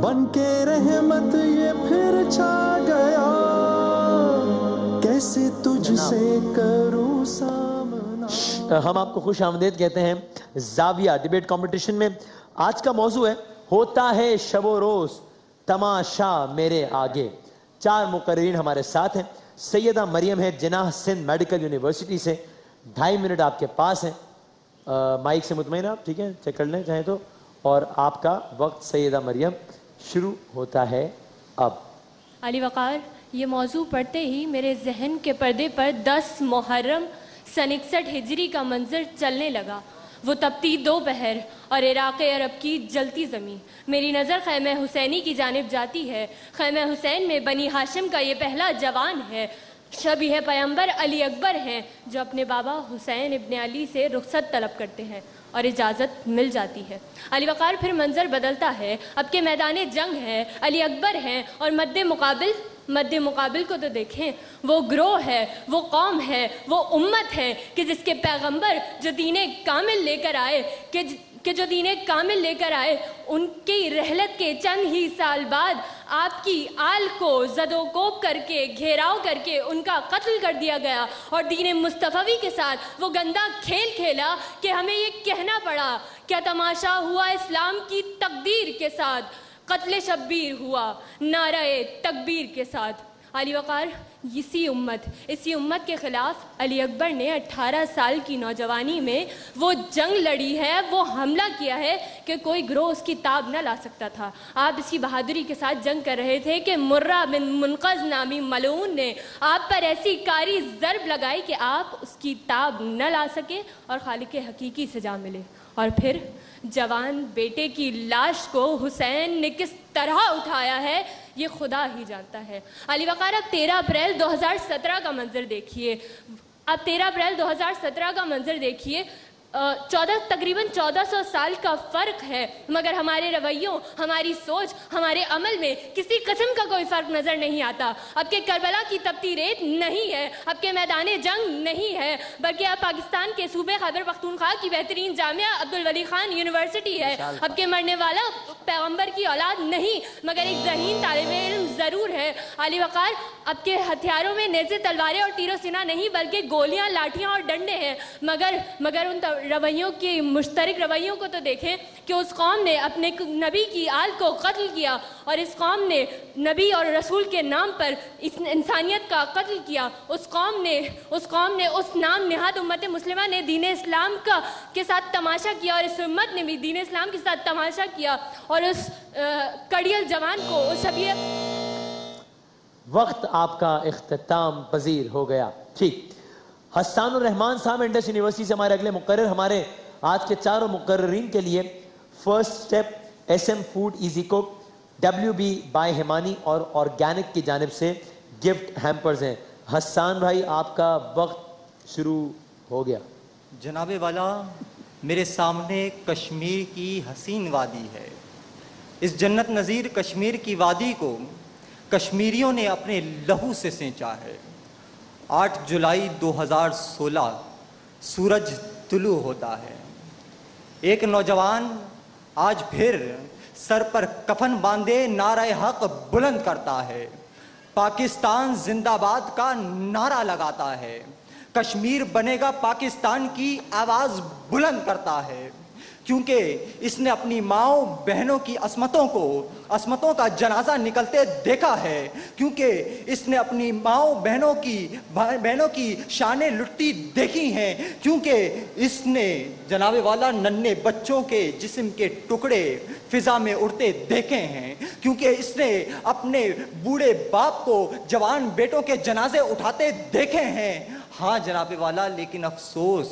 بن کے رحمت یہ پھر چھا گیا، کیسے تجھ سے کروں سامنا۔ ہم آپ کو خوش آمدید کہتے ہیں زاویہ ڈیبیٹ کمپٹیشن میں۔ آج کا موضوع ہے ہوتا ہے شب و روز تماشا میرے آگے۔ 4 مقررین ہمارے ساتھ ہیں۔ سیدہ مریم ہے جناح سندھ میڈیکل یونیورسٹی سے، 2.5 منٹ آپ کے پاس ہیں۔ مائک سے مطمئن آپ ٹھیک ہے، چیک کر لیں چاہیں تو۔ اور آپ کا وقت سیدہ مریم شروع ہوتا ہے اب۔ علی وقار، یہ موضوع پڑھتے ہی میرے ذہن کے پردے پر 10 محرم سن 61 ہجری کا منظر چلنے لگا۔ وہ تپتی دوپہر اور عراق عرب کی جلتی زمین۔ میری نظر خیمہ حسینی کی جانب جاتی ہے۔ خیمہ حسین میں بنی ہاشم کا یہ پہلا جوان ہے۔ شبیہ پیغمبر علی اکبر ہیں جو اپنے بابا حسین ابن علی سے رخصت طلب کرتے ہیں اور اجازت مل جاتی ہے۔ علی وقار، پھر منظر بدلتا ہے۔ اب کے میدان جنگ ہے، علی اکبر ہیں اور مد مقابل کو تو دیکھیں، وہ گروہ ہے، وہ قوم ہے، وہ امت ہے کہ جس کے پیغمبر جو دین کامل لے کر آئے ان کی رحلت کے چند ہی سال بعد آپ کی آل کو زد و کوب کر کے گھیراؤ کر کے ان کا قتل کر دیا گیا، اور دین مصطفی کے ساتھ وہ گندا کھیل کھیلا کہ ہمیں یہ کہنا پڑا کیا تماشا ہوا اسلام کی تقدیر کے ساتھ، قتل شبیر ہوا نعرہ تکبیر کے ساتھ۔ علی وقار، اسی امت کے خلاف علی اکبر نے 18 سال کی نوجوانی میں وہ جنگ لڑی ہے، وہ حملہ کیا ہے کہ کوئی گروہ اس کی تاب نہ لا سکتا تھا۔ آپ اسی بہادری کے ساتھ جنگ کر رہے تھے کہ مرہ بن منقذ نامی ملعون نے آپ پر ایسی کاری ضرب لگائی کہ آپ اس کی تاب نہ لا سکے اور خالق حقیقی سے جا ملے۔ اور پھر جوان بیٹے کی لاش کو حسین نے کس طرح اٹھایا ہے یہ خدا ہی جانتا ہے۔ علی وقار، اب 13 اپریل 2017 کا منظر دیکھیے۔ تقریباً 1400 سال کا فرق ہے، مگر ہمارے رویوں، ہماری سوچ، ہمارے عمل میں کسی قسم کا کوئی فرق نظر نہیں آتا۔ اب کہ کربلا کی تپتی ریت نہیں ہے، اب کہ میدان جنگ نہیں ہے، بلکہ اب پاکستان کے صوبے خیبر پختونخوا کی بہترین جامعہ عبدالولی خان یونیورسٹی ہے۔ اب کہ مرنے والا پیغمبر کی اولاد نہیں مگر ایک ذہین طالب علم ضرور ہے۔ علی وقار، اب کے ہتھیاروں میں نیزے، تلواریں اور تیر و سینہ نہیں بلکہ گولیاں، لاٹھیاں اور ڈنڈے ہیں، مگر ان رویوں کی مشترک رویوں کو تو دیکھیں کہ اس قوم نے اپنے نبی کی آل کو قتل کیا، اور اس قوم نے نبی اور رسول کے نام پر انسانیت کا قتل کیا۔ اس قوم نے اس نام نہاد امت مسلمہ نے دین اسلام کے ساتھ تماشا کیا، اور اس امت نے بھی دین اسلام کے ساتھ تماشا کیا، اور اس کڑیل جوان کو اس شبیہ۔ وقت آپ کا اختتام پذیر ہو گیا۔ ٹھیک، حسان الرحمان صاحب انڈس یونیورسٹی سے ہمارے اگلے مقرر، ہمارے آج کے 4 مقررین کے لیے first step SM food easy cook WB by Himani اور آرگینک کی جانب سے گفٹ ہیمپرز ہیں۔ حسان بھائی، آپ کا وقت شروع ہو گیا۔ جناب والا، میرے سامنے کشمیر کی حسین وادی ہے۔ اس جنت نظیر کشمیر کی وادی کو کشمیریوں نے اپنے لہو سے سینچا ہے۔ 8 جولائی 2016 سورج طلوع ہوتا ہے۔ ایک نوجوان آج پھر سر پر کفن باندھے نعرہ حق بلند کرتا ہے، پاکستان زندہ باد کا نعرہ لگاتا ہے، کشمیر بنے گا پاکستان کی آواز بلند کرتا ہے، کیونکہ اس نے اپنی ماؤں بہنوں کی عصمتوں کا جنازہ نکلتے دیکھا ہے، کیونکہ اس نے اپنی ماؤں بہنوں کی شانیں لٹتی دیکھی ہیں، کیونکہ اس نے جناب والا ننھے بچوں کے جسم کے ٹکڑے فضا میں اڑتے دیکھے ہیں، کیونکہ اس نے اپنے بوڑھے باپ کو جوان بیٹوں کے جنازے اٹھاتے دیکھے ہیں۔ ہاں جناب والا، لیکن افسوس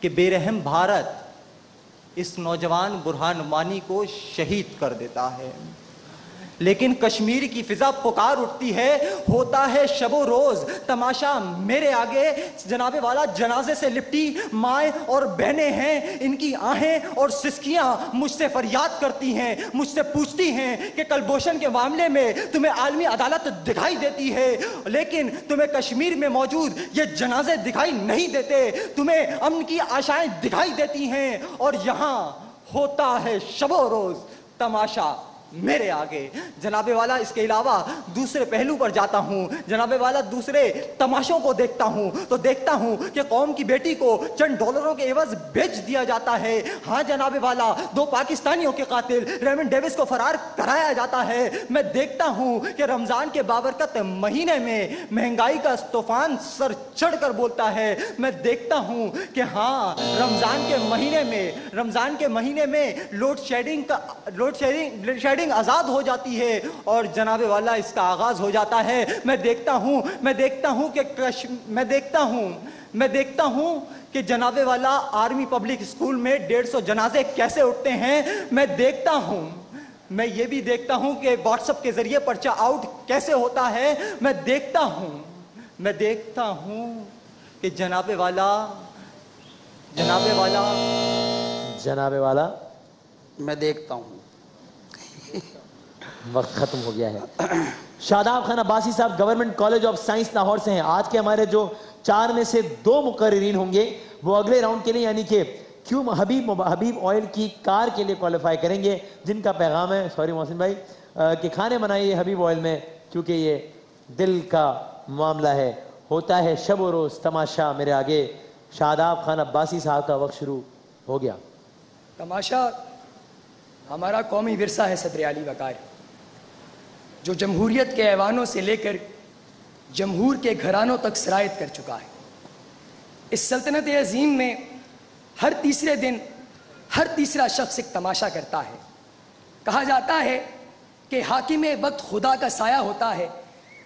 کہ بے رحم بھارت اس نوجوان برہان وانی کو شہید کر دیتا ہے۔ لیکن کشمیر کی فضا پکار اٹھتی ہے، ہوتا ہے شب و روز تماشا میرے آگے۔ جناب والا، جنازے سے لپٹی مائیں اور بہنیں ہیں، ان کی آہیں اور سسکیاں مجھ سے فریاد کرتی ہیں، مجھ سے پوچھتی ہیں کہ کلبھوشن کے معاملے میں تمہیں عالمی عدالت دکھائی دیتی ہے، لیکن تمہیں کشمیر میں موجود یہ جنازے دکھائی نہیں دیتے، تمہیں امن کی آشائیں دکھائی دیتی ہیں، اور یہاں ہوتا ہے شب و روز تماشا मेरे आगे। जनाबे वाला इसके अलावा दूसरे पहलू पर जाता हूँ, जनाबे वाला दूसरे तमाशों को देखता हूँ तो देखता हूँ कि कौम की बेटी को चंद डॉलरों के एवज बेच दिया जाता है। हाँ जनाबे वाला, 2 पाकिस्तानियों के कातिल रेमंड डेविस को फरार कराया जाता है। मैं देखता हूँ कि रमजान के बाबरकत महीने में महंगाई का तूफान सर चढ़कर बोलता है। मैं देखता हूँ कि हाँ रमजान के महीने में लोड शेडिंग आजाद हो जाती है और जनाबे वाला इसका आगाज हो जाता है। मैं देखता हूँ कि जनाबे वाला आर्मी पब्लिक स्कूल में 150 जनाजे कैसे उठते हैं। मैं ये भी देखता हूँ कि व्हाट्सएप के जरिए पर्चा आउट कैसे होता है। मैं देखता हूँ कि जनाबे वाला मैं देखता हूँ। वक्त खत्म हो गया है। शादाब खान अब्बासी साहब government college of science Lahore से हैं। आज के हमारे जो 4 में से 2 मुकर्रिरीन होंगे वो अगले राउंड के लिए यानी कि क्यों हबीब ऑयल की कार के लिए क्वालिफाई करेंगे, जिनका पैगाम है, सॉरी मोहसिन भाई, कि खाने बनाइए हबीब ऑयल में क्योंकि ये दिल का मामला है। होता है शब व रोज तमाशा मेरे आगे। शादाब खान अब्बासी साहब का वक्त शुरू हो गया। तमाशा हमारा कौमी विरसा है सदर आली वकार, जो जमहूरियत के ऐवानों से लेकर जमहूर के घरानों तक सरायत कर चुका है। इस सल्तनत अजीम में हर तीसरे दिन हर तीसरा शख्स एक तमाशा करता है। कहा जाता है कि हाकिम वक्त खुदा का साया होता है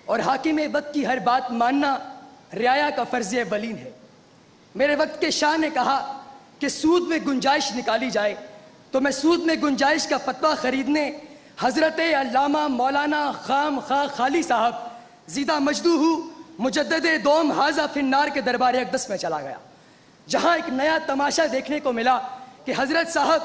और हाकिम वक्त की हर बात मानना रियाया का फर्ज वलीन है। मेरे वक्त के शाह ने कहा कि सूद में गुंजाइश निकाली जाए, तो मैं सूद में गुंजाइश का फतवा खरीदने हजरत अल्लामा मौलाना खाली साहब ज़ीदा मजदूहू मुजद्ददे दोम हाजा फिन्नार के दरबार अक़दस में चला गया, जहां एक नया तमाशा देखने को मिला कि हजरत साहब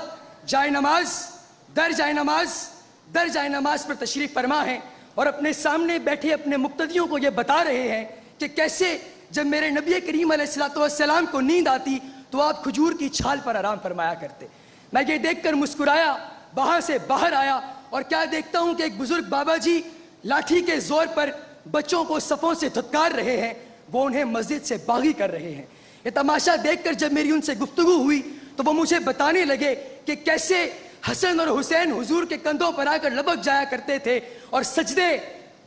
दर जाए नमाज पर तशरीफ फरमा है और अपने सामने बैठे अपने मुक्तदियों को ये बता रहे हैं कि कैसे जब मेरे नबी करीम अलैहिस्सलाम को नींद आती तो आप खजूर की छाल पर आराम फरमाया करते। मैं ये देखकर मुस्कुराया, वहां से बाहर आया और क्या देखता हूं कि एक बुजुर्ग बाबा जी लाठी के जोर पर बच्चों को सफों से धुतकार रहे हैं, वो उन्हें मस्जिद से बागी कर रहे हैं। ये तमाशा देखकर जब मेरी उनसे गुफ्तगू हुई तो वो मुझे बताने लगे कि कैसे हसन और हुसैन हुजूर के कंधों पर आकर लपक जाया करते थे और सजदे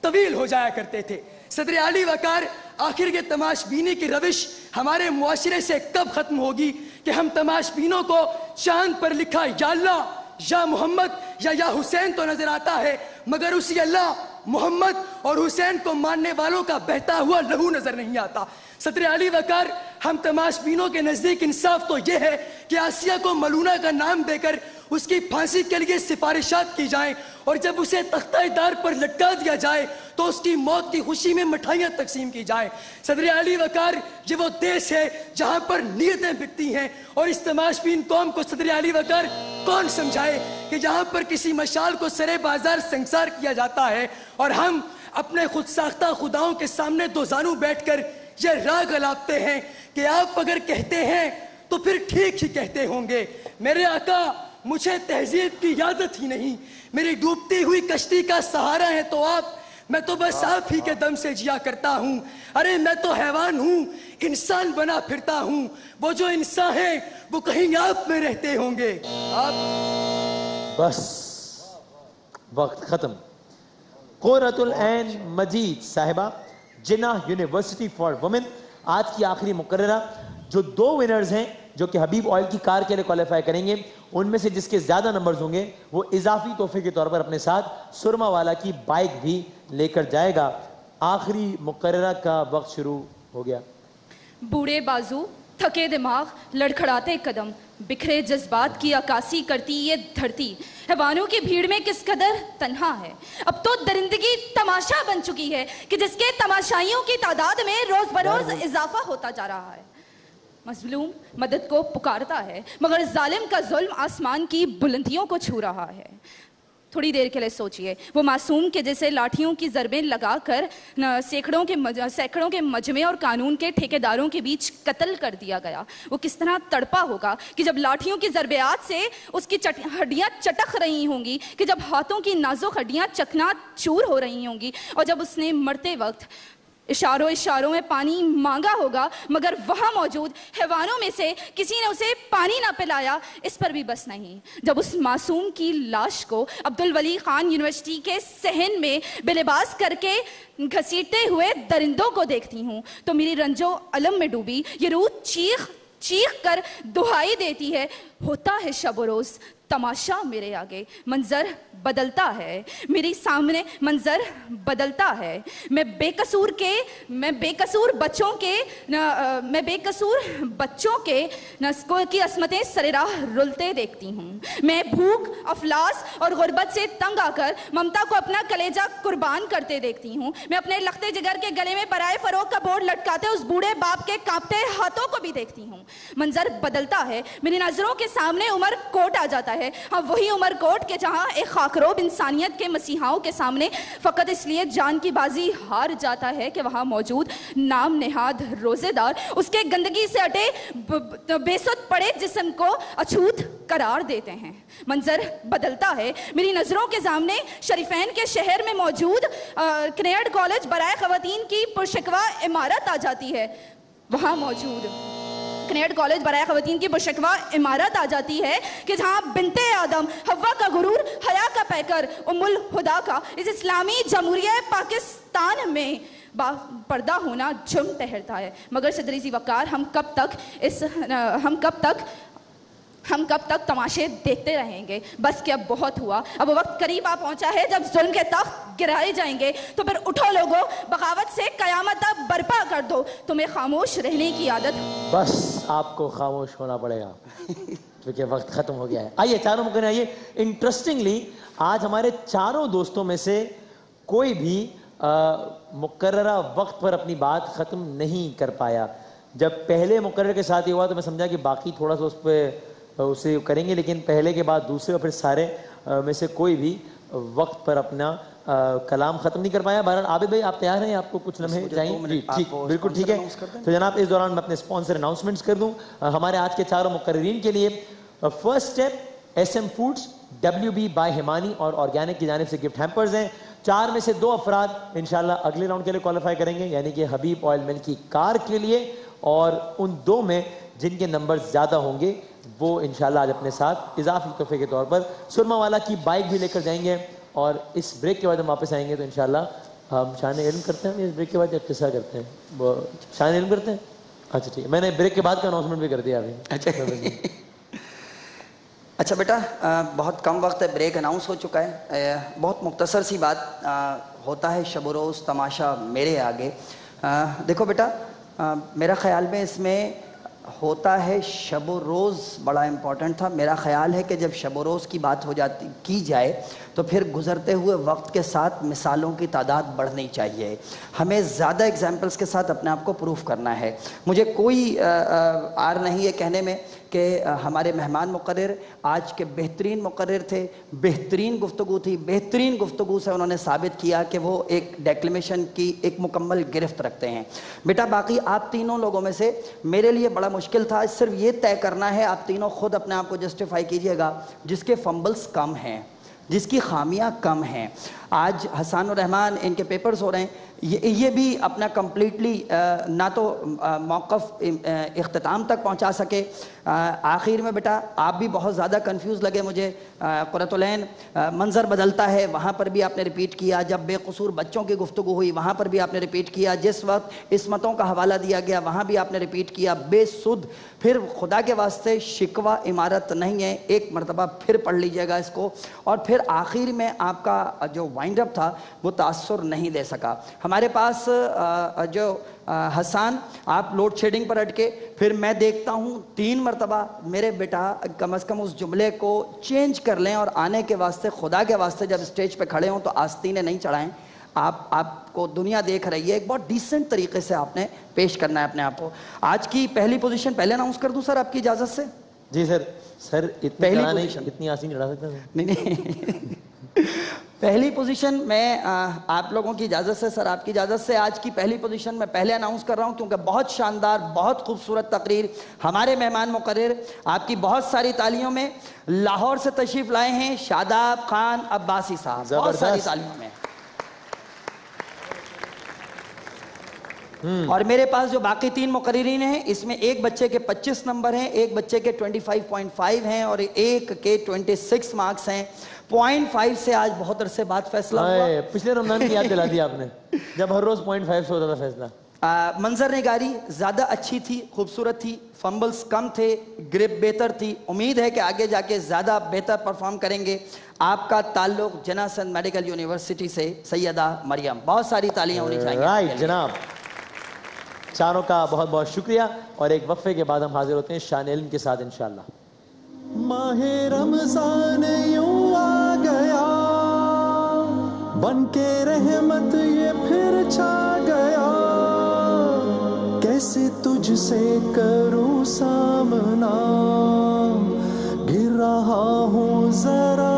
तवील हो जाया करते थे। सदर आली वकार, आखिर ये तमाशबीनी की रविश हमारे मुआशरे से कब खत्म होगी कि हम तमाशबीनों को चांद पर लिखा या अल्लाह या मोहम्मद या हुसैन तो नजर आता है, मगर उसी अल्लाह मोहम्मद और हुसैन को मानने वालों का बहता हुआ लहू नजर नहीं आता। सदर आली वकार, हम तमाशबीनों के नजदीक इंसाफ तो यह है कि आसिया को मलूना का नाम देकर उसकी फांसी के लिए सिफारिशात की जाएं और जब उसे तख्ता-ए-दार पर लटका दिया जाए तो उसकी मौत की खुशी में मिठाइयां तकसीम की जाए। सदर आली वकार, ये वो देश है जहां पर नीयतें बिकती हैं और इस तमाशबीन कौम को सदर आली वकार कौन समझाए कि जहां पर किसी मशाल को सरे बाजार संसार किया जाता है और हम अपने खुद साख्ता खुदाओं के सामने दोजानू बैठकर ये राग अलापते हैं कि आप अगर कहते हैं तो फिर ठीक ही कहते होंगे। मेरे आका, मुझे तहजीब की आदत ही नहीं, मेरी डूबती हुई कश्ती का सहारा है तो आप, मैं तो बस आप ही के दम से जिया करता हूँ। अरे मैं तो हैवान हूँ, इंसान बना फिरता हूँ, वो जो इंसान है वो कहीं आप में रहते होंगे। आप बस वक्त खत्म। क़ुर्रतुल ऐन मजीद साहिबा, जिन्नाह यूनिवर्सिटी फॉर वुमेन, आज की आखिरी मुकर्ररा। जो 2 विनर्स हैं जो कि हबीब ऑयल की कार के लिए क्वालिफाई करेंगे, उनमें से जिसके ज्यादा नंबर्स होंगे वो इजाफी तोहफे के तौर पर अपने साथ सुरमा वाला की बाइक भी लेकर जाएगा। आखिरी मुकर्ररा का वक्त शुरू हो गया। बूढ़े बाजू, थके दिमाग, लड़खड़ाते कदम, बिखरे जज्बात की अक्कासी करती ये धरती हैवानों की भीड़ में किस कदर तन्हा है। अब तो दरिंदगी तमाशा बन चुकी है कि जिसके तमाशाइयों की तादाद में रोज बरोज इजाफा होता जा रहा है। मजलूम मदद को पुकारता है मगर जालिम का जुल्म आसमान की बुलंदियों को छू रहा है। थोड़ी देर के लिए सोचिए, वो मासूम के जैसे लाठियों की ज़रबें लगाकर सैकड़ों के मजमे और कानून के ठेकेदारों के बीच कत्ल कर दिया गया। वो किस तरह तड़पा होगा कि जब लाठियों की ज़रबेआत से उसकी हड्डियाँ चटक रही होंगी, कि जब हाथों की नाजुक हड्डियाँ चकनाचूर हो रही होंगी, और जब उसने मरते वक्त इशारों में पानी मांगा होगा, मगर वहां मौजूद हैवानों में से किसी ने उसे पानी ना पिलाया। इस पर भी बस नहीं, जब उस मासूम की लाश को अब्दुल वली खान यूनिवर्सिटी के सहन में बेलिबास करके घसीटते हुए दरिंदों को देखती हूँ तो मेरी रंजो अलम में डूबी ये रूह चीख कर दुहाई देती है, होता है शब रोज तमाशा मेरे आगे, मंजर बदलता है मेरे सामने, मंजर बदलता है। मैं बेकसूर बच्चों के नस्कों की असमतें सरेराह रुलते देखती हूँ। मैं भूख, अफलास और गुर्बत से तंग आकर ममता को अपना कलेजा कुर्बान करते देखती हूँ। मैं अपने लखते जिगर के गले में बराए फरोग का बोर्ड लटकाते उस बूढ़े बाप के कांपते हाथों को भी देखती हूँ। मंजर बदलता है, मेरी नजरों के सामने उमर कोट आ जाता है। हाँ, वही उमर कोट के जहां एक खाकरोब इंसानियत के मसीहाओं के सामने फकत इसलिए जान की बाजी हार जाता है कि वहां मौजूद नाम नेहाद रोजेदार उसके गंदगी से अटे बेसुध पड़े जिस्म को अछूत करार देते हैं। मंजर बदलता है, मेरी नजरों के सामने शरीफैन के शहर में मौजूद कनेड कॉलेज बराए खवातीन की पुरशकवा इमारत आ जाती है। वहां मौजूद कनेड कॉलेज बराए खवातीन की पुरशकवा इमारत आ जाती है कि जहां बिनते आदम, हव्वा का गुरूर, हया का पैकर, उम्मुल हुदा का इस इस्लामी जमहूरिया पाकिस्तान में पर्दा होना जुर्म ठहरता है। मगर सदरीसी वकार हम कब तक तमाशे देखते रहेंगे? बस कि अब बहुत हुआ, अब वक्त करीब आ पहुंचा है जब जुल्म के तख्त गिराए जाएंगे। तो फिर उठो लोगों, बगावत से कयामत अब बर्पा कर दो। तुम्हें खामोश रहने की आदत, बस आपको खामोश होना पड़ेगा क्योंकि वक्त खत्म हो गया है। आइए चारों मुकर्रर आइए। इंटरेस्टिंगली आज हमारे चारों दोस्तों में से कोई भी मुकर्ररा वक्त पर अपनी बात खत्म नहीं कर पाया। जब पहले मुकर्रर के साथ ये हुआ तो मैं समझा कि बाकी थोड़ा सा उस पर उसे करेंगे, लेकिन पहले के बाद दूसरे और फिर सारे में से कोई भी वक्त पर अपना कलाम खत्म नहीं कर पाया। बहरहाल आबिद भाई आप तैयार हैं? आपको कुछ लम्हे चाहिए? ठीक, बिल्कुल ठीक है। तो जनाब इस दौरान मैं अपने स्पॉन्सर अनाउंसमेंट्स कर दूं। हमारे आज के चारों मुकर्रीन के लिए first step SM foods, WB by Himani और ऑर्गेनिक की जानिब से गिफ्ट हैम्पर्स हैं। 4 में से 2 अफराद इंशाल्लाह अगले राउंड के लिए क्वालिफाई करेंगे, यानी कि हबीब ऑयल मिल की कार के लिए, और उन 2 में जिनके नंबर ज्यादा होंगे वो इंशाल्लाह आज अपने साथ इजाफी तोहफे के तौर पर सुरमा वाला की बाइक भी लेकर जाएंगे। और इस ब्रेक के बाद हम वापस आएंगे तो इंशाल्लाह हम शान इल्म करते हैं। इस ब्रेक के बाद किस्सा करते हैं, वो शान इल्म करते हैं। अच्छा ठीक है, मैंने ब्रेक के बाद का अनाउंसमेंट भी कर दिया अभी। अच्छा बेटा, बहुत कम वक्त है, ब्रेक अनाउंस हो चुका है। बहुत मुख्तसर सी बात, होता है शब रोज़ तमाशा मेरे आगे। देखो बेटा, मेरा ख्याल में इसमें होता है शब रोज़ बड़ा इम्पॉर्टेंट था। मेरा ख्याल है कि जब शब रोज़ की बात की जाए तो फिर गुज़रते हुए वक्त के साथ मिसालों की तादाद बढ़नी चाहिए। हमें ज़्यादा एग्जाम्पल्स के साथ अपने आप को प्रूफ करना है। मुझे कोई आर नहीं है कहने में कि हमारे मेहमान मुकर्रर आज के बेहतरीन मुकर्रर थे, बेहतरीन गुफ्तगू थी, बेहतरीन गुफ्तगू से उन्होंने साबित किया कि वो एक डेक्लेमेशन की एक मुकम्मल गिरफ्त रखते हैं। बेटा बाकी आप तीनों लोगों में से मेरे लिए बड़ा मुश्किल था सिर्फ ये तय करना है, आप तीनों खुद अपने आप को जस्टिफाई कीजिएगा, जिसके फंबल्स कम हैं, जिसकी खामियां कम हैं। आज हसन और रहमान इनके पेपर्स हो रहे हैं, ये भी अपना कम्प्लीटली ना तो मौक़िफ़ इख्तिताम तक पहुंचा सके। आखिर में बेटा आप भी बहुत ज़्यादा कंफ्यूज लगे मुझे। क़ुरतुलैन मंज़र बदलता है, वहाँ पर भी आपने रिपीट किया। जब बेकसूर बच्चों की गुफ्तगू हुई वहाँ पर भी आपने रिपीट किया। जिस वक्त इस्मतों का हवाला दिया गया वहाँ भी आपने रिपीट किया। बेसुध, फिर खुदा के वास्ते शिकवा इमारत नहीं है, एक मरतबा फिर पढ़ लीजिएगा इसको। और फिर आखिर में आपका जो वाइंड अप था वो तासुर नहीं दे सका। हमारे पास जो हसन आप लोड शेडिंग पर अटके, फिर मैं देखता हूँ 3 मरतबा मेरे बेटा कम अज़ कम उस जुमले को चेंज कर लें और आने के वास्ते खुदा के वास्ते जब स्टेज पे खड़े हों तो आस्तीने नहीं चढ़ाएं। आपको दुनिया देख रही है, एक बहुत डिसेंट तरीके से आपने पेश करना है अपने आप को। आज की पहली पोजीशन पहले अनाउंस कर दूं सर आपकी इजाज़त से? जी सर। सर इतनी आसीन चढ़ा सकते हैं? नहीं پہلی پوزیشن میں آپ لوگوں کی اجازت سے سر، آپ کی اجازت سے آج کی پہلی پوزیشن میں پہلے اناؤنس کر رہا ہوں کیونکہ بہت شاندار، بہت خوبصورت تقریر ہمارے مہمان مقرر آپ کی بہت ساری تالیوں میں لاہور سے تشریف لائے ہیں، شاداب خان عباسی صاحب، بہت ساری تالیوں میں۔ اور میرے پاس جو باقی 3 مقررین ہیں اس میں ایک بچے کے 25 نمبر ہیں، ایک بچے کے 25.5 ہیں اور ایک کے 26 مارکس ہیں۔ 0.5 سے آج بہت عرصے بعد فیصلہ ہوا۔ پچھلے رمضان کی یاد دلا دی آپ نے جب ہر روز 0.5 سے ہوتا تھا فیصلہ۔ منظر نگاری زیادہ اچھی تھی، خوبصورت تھی، فمبلز کم تھے، گرپ بہتر تھی۔ امید ہے کہ آگے جا کے زیادہ بہتر پرفارم کریں گے۔ آپ کا تعلق جنا سندھ میڈیکل یونیورسٹی سے سیدہ مریم، بہت ساری تالیاں ہونی چاہیے۔ رائٹ جناب، چاروں کا بہت بہت شکریہ، اور ایک وقفے کے بعد ہم حاضر ہوتے ہیں شان علم کے ساتھ انشاءاللہ۔ ماہ رمضان یوں آ گیا، بن کے رحمت یہ پھر چھا گیا، کیسے تجھ سے کروں سامنا، گر رہا ہوں ذرا